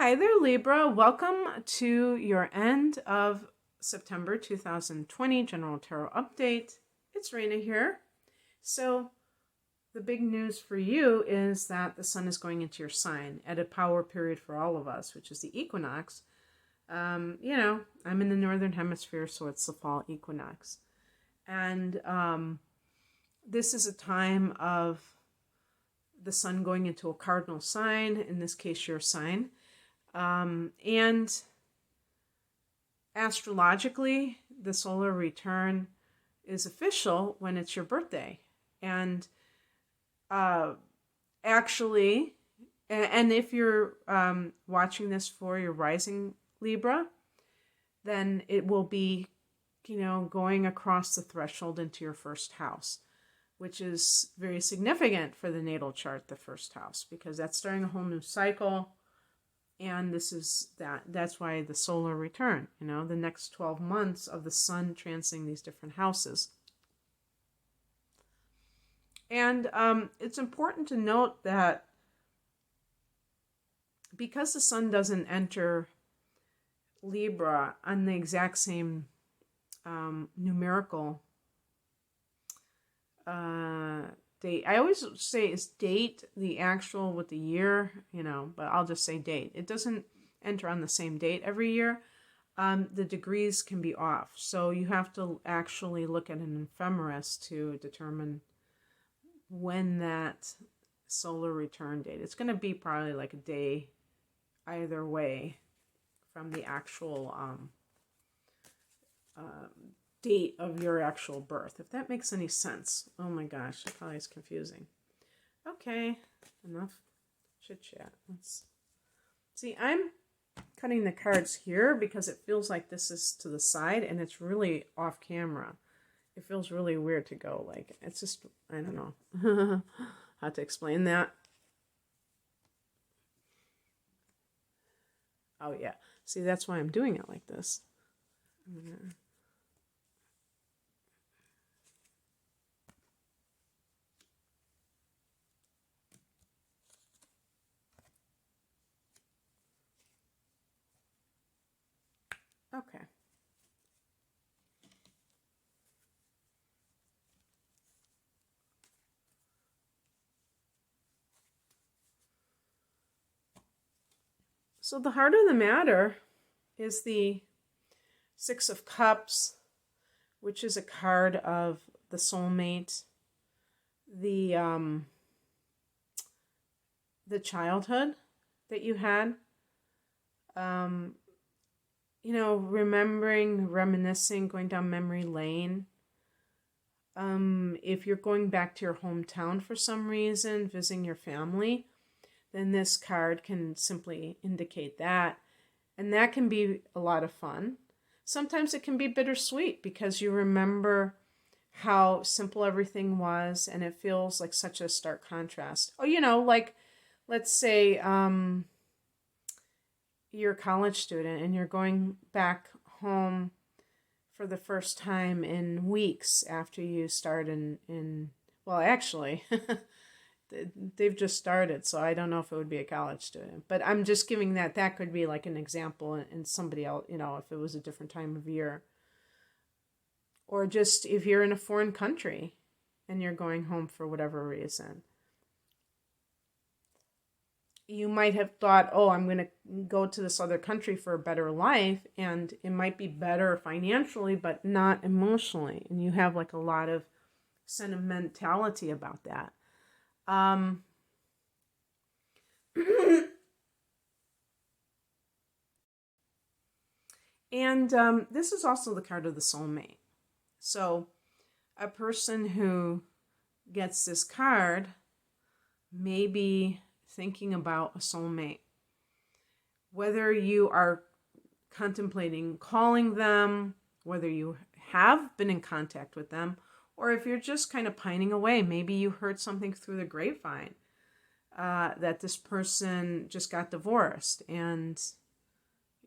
Hi there, Libra. Welcome to your end of September 2020 General Tarot Update. It's Raina here. So the big news for you is that the sun is going into your sign at a power period for all of us, which is the equinox. I'm in the northern hemisphere, so it's the fall equinox. And this is a time of the sun going into a cardinal sign, in this case, your sign. And astrologically, the solar return is official when it's your birthday. And actually, and if you're watching this for your rising Libra, then it will be, going across the threshold into your first house, which is very significant for the natal chart, the first house, because that's starting a whole new cycle. And that's why the solar return, the next 12 months of the sun transiting these different houses. And it's important to note that because the sun doesn't enter Libra on the exact same numerical date. I always say is date the actual with the year, but I'll just say date. It doesn't enter on the same date every year. The degrees can be off. So you have to actually look at an ephemeris to determine when that solar return date. It's going to be probably like a day either way from the actual date of your actual birth, if that makes any sense. Oh my gosh, that probably is confusing. Okay, enough chit chat. Let's see. I'm cutting the cards here because it feels like this is to the side and it's really off camera. It feels really weird to go like, it's just, I don't know how to explain that. Oh yeah, see, that's why I'm doing it like this. Okay. So the heart of the matter is the Six of Cups, which is a card of the soulmate, the childhood that you had, remembering, reminiscing, going down memory lane. If you're going back to your hometown for some reason, visiting your family, then this card can simply indicate that. And that can be a lot of fun. Sometimes it can be bittersweet because you remember how simple everything was and it feels like such a stark contrast. Oh, like, let's say you're a college student and you're going back home for the first time in weeks after you start well, actually, they've just started, so I don't know if it would be a college student. But I'm just giving that could be like an example in somebody else, if it was a different time of year. Or just if you're in a foreign country and you're going home for whatever reason. You might have thought, oh, I'm going to go to this other country for a better life, and it might be better financially, but not emotionally. And you have like a lot of sentimentality about that. And this is also the card of the soulmate. So a person who gets this card may be thinking about a soulmate. Whether you are contemplating calling them, whether you have been in contact with them, or if you're just kind of pining away, maybe you heard something through the grapevine that this person just got divorced. And,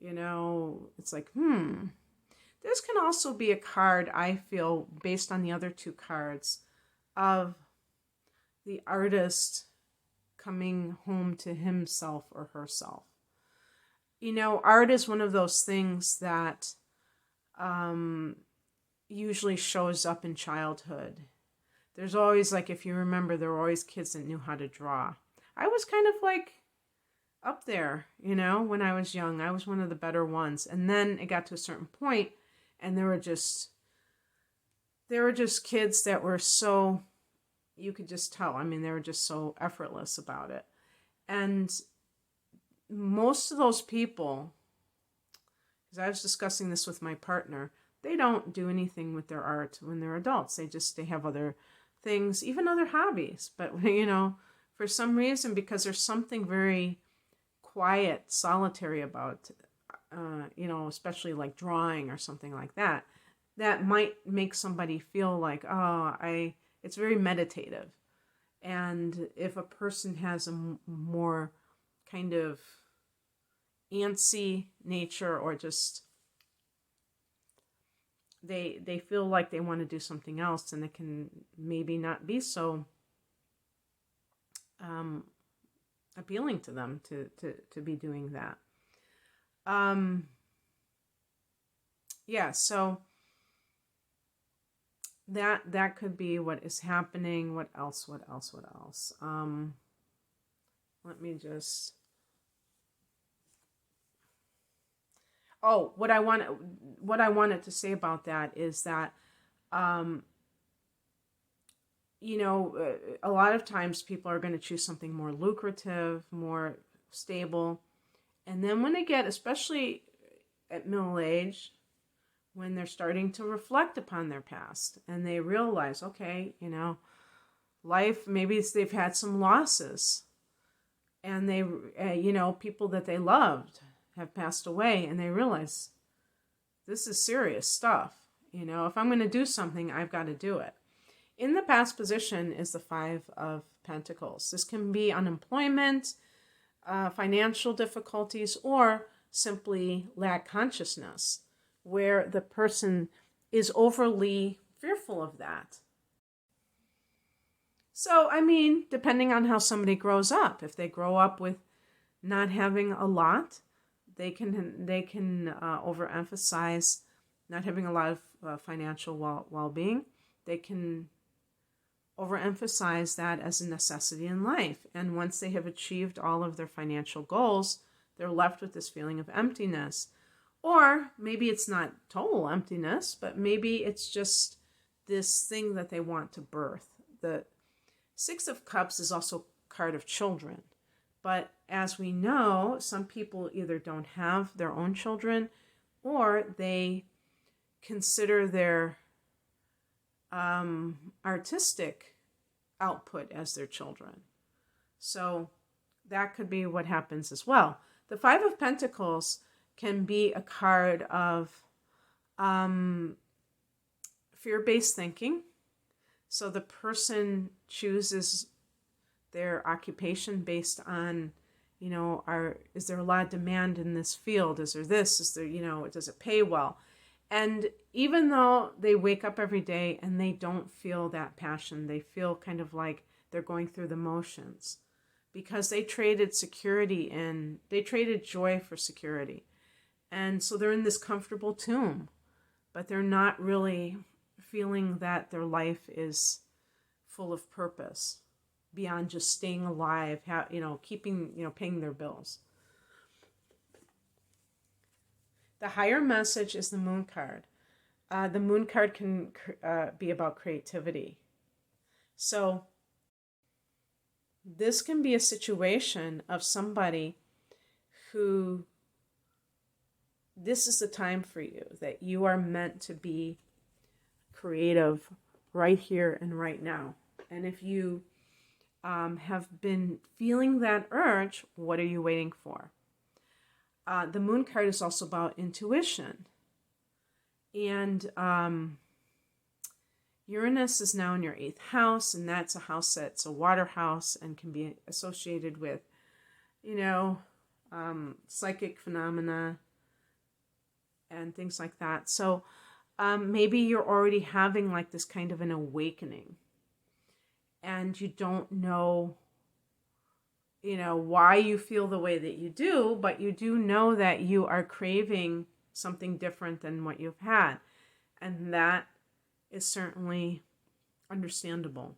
it's like, This can also be a card, I feel, based on the other two cards, of the artist coming home to himself or herself. You know, art is one of those things that usually shows up in childhood. There's always, like, if you remember, there were always kids that knew how to draw. I was kind of like up there, you know, when I was young. I was one of the better ones. And then it got to a certain point, and there were just kids that were so, you could just tell. I mean, they were just so effortless about it. And most of those people, because I was discussing this with my partner, they don't do anything with their art when they're adults. They have other things, even other hobbies. But, you know, for some reason, because there's something very quiet, solitary about, you know, especially like drawing or something like that, that might make somebody feel like, it's very meditative. And if a person has a more kind of antsy nature, or just they feel like they want to do something else, and it can maybe not be so appealing to them to be doing that. Yeah, so that could be what is happening. What else? Let me just... Oh, what I wanted to say about that is that, you know, a lot of times people are going to choose something more lucrative, more stable. And then when they get, especially at middle age, when they're starting to reflect upon their past, and they realize, okay, you know, life, maybe they've had some losses, and they, you know, people that they loved have passed away, and they realize this is serious stuff. You know, if I'm going to do something, I've got to do it. In the past position is the Five of Pentacles. This can be unemployment, financial difficulties, or simply lack consciousness, where the person is overly fearful of that. So, I mean, depending on how somebody grows up, if they grow up with not having a lot, they can overemphasize not having a lot of financial well-being. They can overemphasize that as a necessity in life. And once they have achieved all of their financial goals, they're left with this feeling of emptiness. Or maybe it's not total emptiness, but maybe it's just this thing that they want to birth. The Six of Cups is also a card of children. But as we know, some people either don't have their own children, or they consider their artistic output as their children. So that could be what happens as well. The Five of Pentacles can be a card of fear-based thinking. So the person chooses their occupation based on, you know, is there a lot of demand in this field? Is there this? Is there, you know, does it pay well? And even though they wake up every day and they don't feel that passion, they feel kind of like they're going through the motions, because they traded they traded joy for security. And so they're in this comfortable tomb, but they're not really feeling that their life is full of purpose beyond just staying alive, you know, keeping, you know, paying their bills. The higher message is the Moon card. The Moon card can be about creativity. So this can be a situation of somebody who, this is the time for you, that you are meant to be creative right here and right now. And if you have been feeling that urge, what are you waiting for? The Moon card is also about intuition. And Uranus is now in your 8th house, and that's a house that's a water house and can be associated with, you know, psychic phenomena and things like that. So maybe you're already having like this kind of an awakening, and you don't know why you feel the way that you do, but you do know that you are craving something different than what you've had. And that is certainly understandable,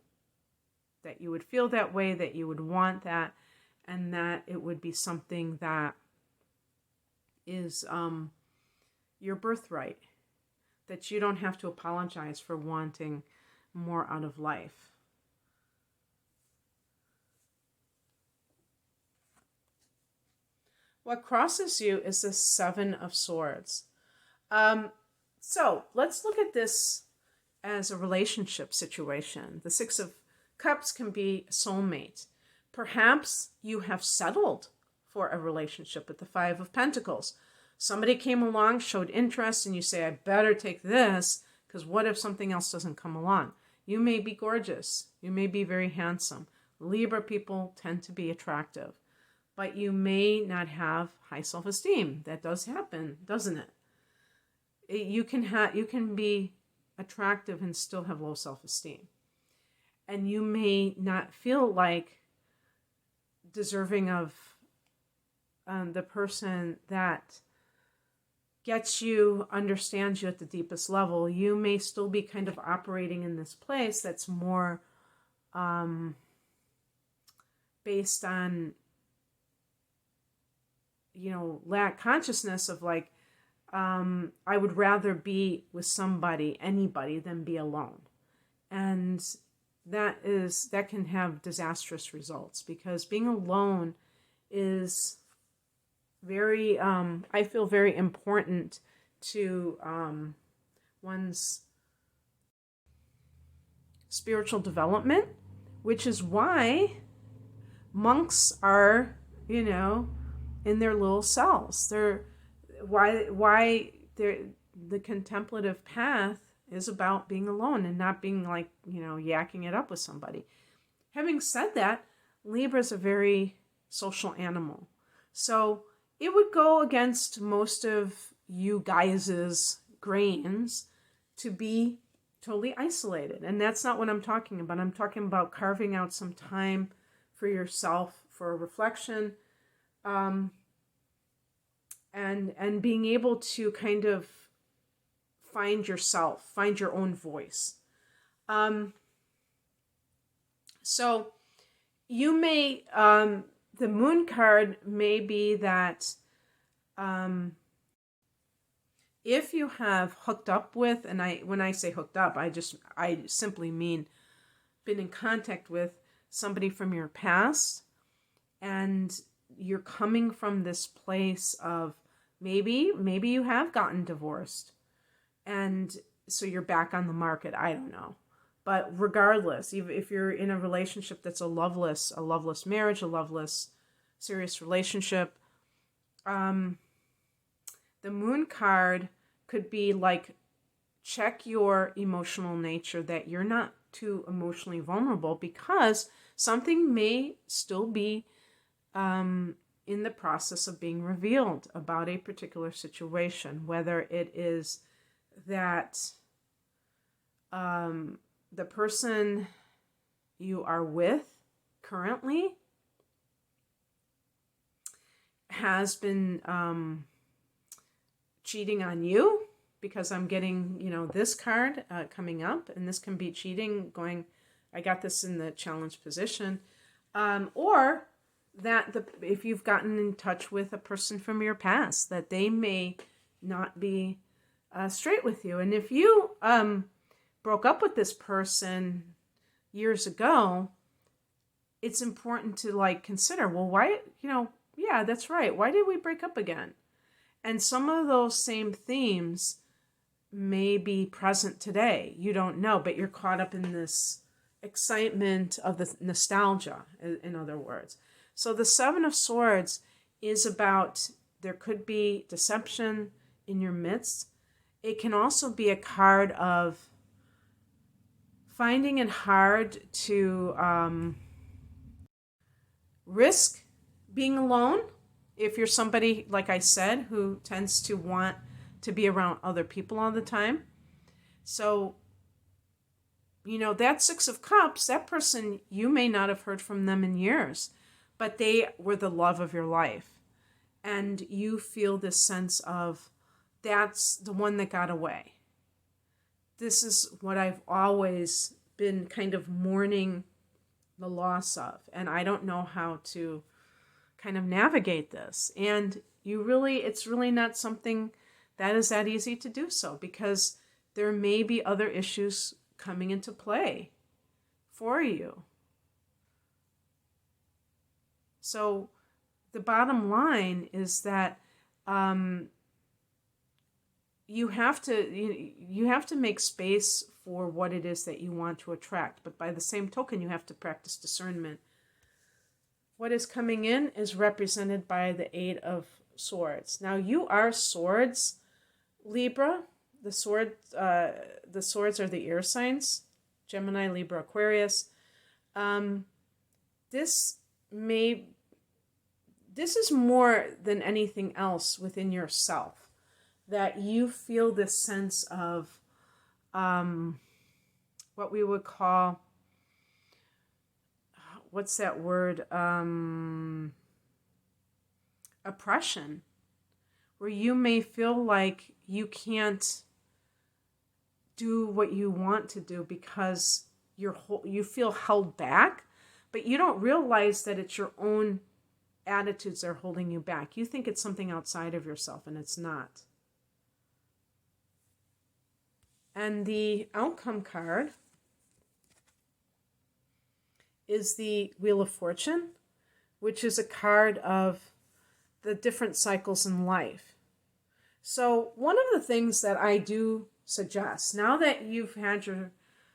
that you would feel that way, that you would want that, and that it would be something that is your birthright, that you don't have to apologize for wanting more out of life. What crosses you is the Seven of Swords. So let's look at this as a relationship situation. The Six of Cups can be a soulmate. Perhaps you have settled for a relationship with the Five of Pentacles. Somebody came along, showed interest, and you say, I better take this, because what if something else doesn't come along? You may be gorgeous. You may be very handsome. Libra people tend to be attractive, but you may not have high self-esteem. That does happen, doesn't it? You can be attractive and still have low self-esteem. And you may not feel like deserving of the person that gets you, understands you at the deepest level. You may still be kind of operating in this place that's more based on, lack consciousness of like, I would rather be with somebody, anybody, than be alone. And that can have disastrous results, because being alone is very, I feel very important to one's spiritual development, which is why monks are, in their little cells. The contemplative path is about being alone and not being like, yakking it up with somebody. Having said that, Libra is a very social animal. So it would go against most of you guys' grains to be totally isolated. And that's not what I'm talking about. I'm talking about carving out some time for yourself, for reflection, and being able to kind of find yourself, find your own voice. So you may, the Moon card may be that if you have hooked up with, and when I say hooked up, I simply mean been in contact with somebody from your past, and you're coming from this place of maybe you have gotten divorced, and so you're back on the market. I don't know. But regardless, even if you're in a relationship that's a loveless marriage, a loveless serious relationship, the Moon card could be like, check your emotional nature, that you're not too emotionally vulnerable, because something may still be in the process of being revealed about a particular situation, whether it is that the person you are with currently has been cheating on you, because I'm getting, this card coming up, and this can be cheating going, I got this in the challenge position, or that if you've gotten in touch with a person from your past, that they may not be straight with you. And if you broke up with this person years ago, it's important to consider, well, why, yeah, that's right. Why did we break up again? And some of those same themes may be present today. You don't know, but you're caught up in this excitement of the nostalgia, in other words. So the Seven of Swords is about, there could be deception in your midst. It can also be a card of finding it hard to risk being alone. If you're somebody, like I said, who tends to want to be around other people all the time. So, that Six of Cups, that person, you may not have heard from them in years. but they were the love of your life. And you feel this sense of, that's the one that got away. This is what I've always been kind of mourning the loss of. And I don't know how to kind of navigate this. And it's really not something that is that easy to do so, because there may be other issues coming into play for you. So the bottom line is that you have to make space for what it is that you want to attract. But by the same token, you have to practice discernment. What is coming in is represented by the Eight of Swords. Now, you are swords, Libra. The swords are the air signs: Gemini, Libra, Aquarius. This is more than anything else within yourself, that you feel this sense of what we would call, what's that word? Oppression, where you may feel like you can't do what you want to do because you feel held back, but you don't realize that it's your own attitudes that are holding you back. You think it's something outside of yourself, and it's not. And the outcome card is the Wheel of Fortune, which is a card of the different cycles in life. So one of the things that I do suggest, now that you've had your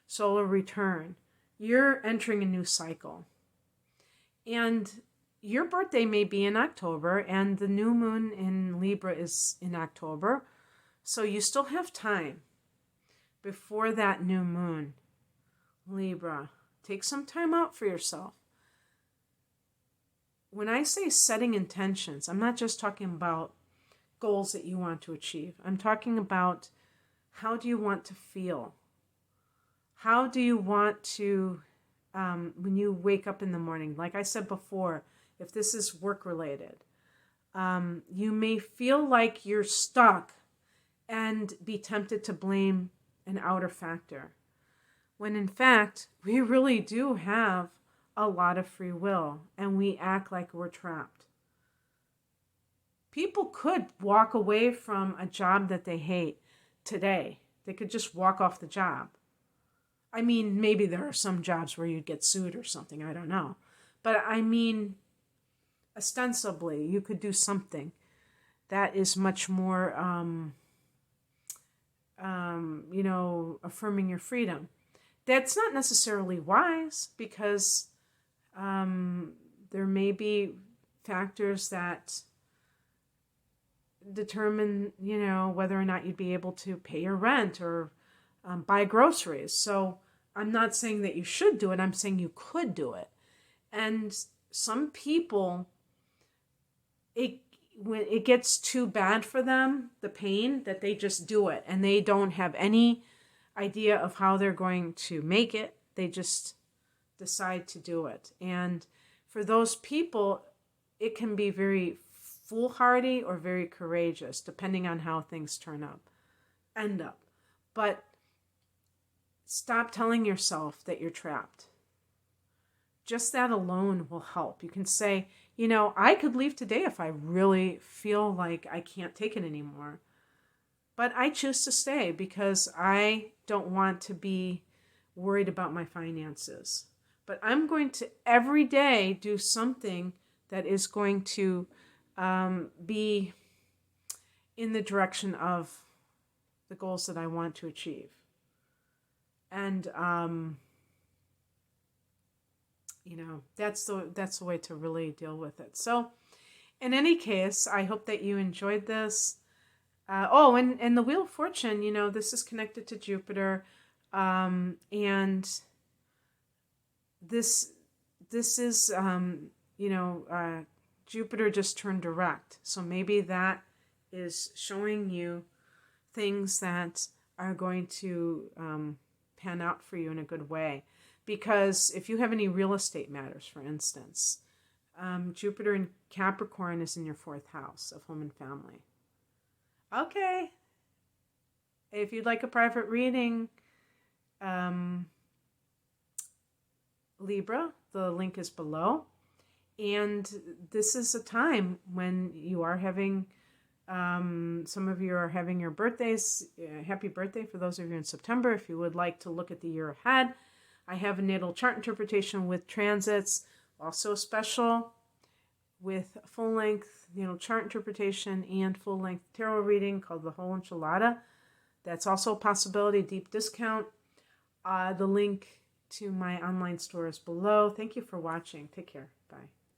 solar return, you're entering a new cycle. And your birthday may be in October, and the new moon in Libra is in October. So you still have time before that new moon. Libra, take some time out for yourself. When I say setting intentions, I'm not just talking about goals that you want to achieve. I'm talking about, how do you want to feel? How do you want to, when you wake up in the morning, like I said before, if this is work related, you may feel like you're stuck and be tempted to blame an outer factor, when in fact, we really do have a lot of free will, and we act like we're trapped. People could walk away from a job that they hate today. They could just walk off the job. I mean, maybe there are some jobs where you'd get sued or something, I don't know. But I mean, ostensibly, you could do something that is much more, affirming your freedom. That's not necessarily wise, because there may be factors that determine, whether or not you'd be able to pay your rent or buy groceries. So I'm not saying that you should do it. I'm saying you could do it. And some people, when it gets too bad for them, the pain, that they just do it, and they don't have any idea of how they're going to make it. They just decide to do it. And for those people, it can be very foolhardy or very courageous, depending on how things end up. But stop telling yourself that you're trapped. Just that alone will help. You can say, I could leave today if I really feel like I can't take it anymore. But I choose to stay because I don't want to be worried about my finances. But I'm going to every day do something that is going to be in the direction of the goals that I want to achieve. And, that's the way to really deal with it. So in any case, I hope that you enjoyed this. And the Wheel of Fortune, this is connected to Jupiter. And this is, Jupiter just turned direct. So maybe that is showing you things that are going to pan out for you in a good way. Because if you have any real estate matters, for instance, Jupiter in Capricorn is in your 4th house of home and family. Okay. If you'd like a private reading, Libra, the link is below. And this is a time when you are having, some of you are having your birthdays. Happy birthday for those of you in September. If you would like to look at the year ahead, I have a natal chart interpretation with transits, also special with full-length natal chart interpretation and full-length tarot reading called the Whole Enchilada. That's also a possibility, deep discount. The link to my online store is below. Thank you for watching. Take care. Bye.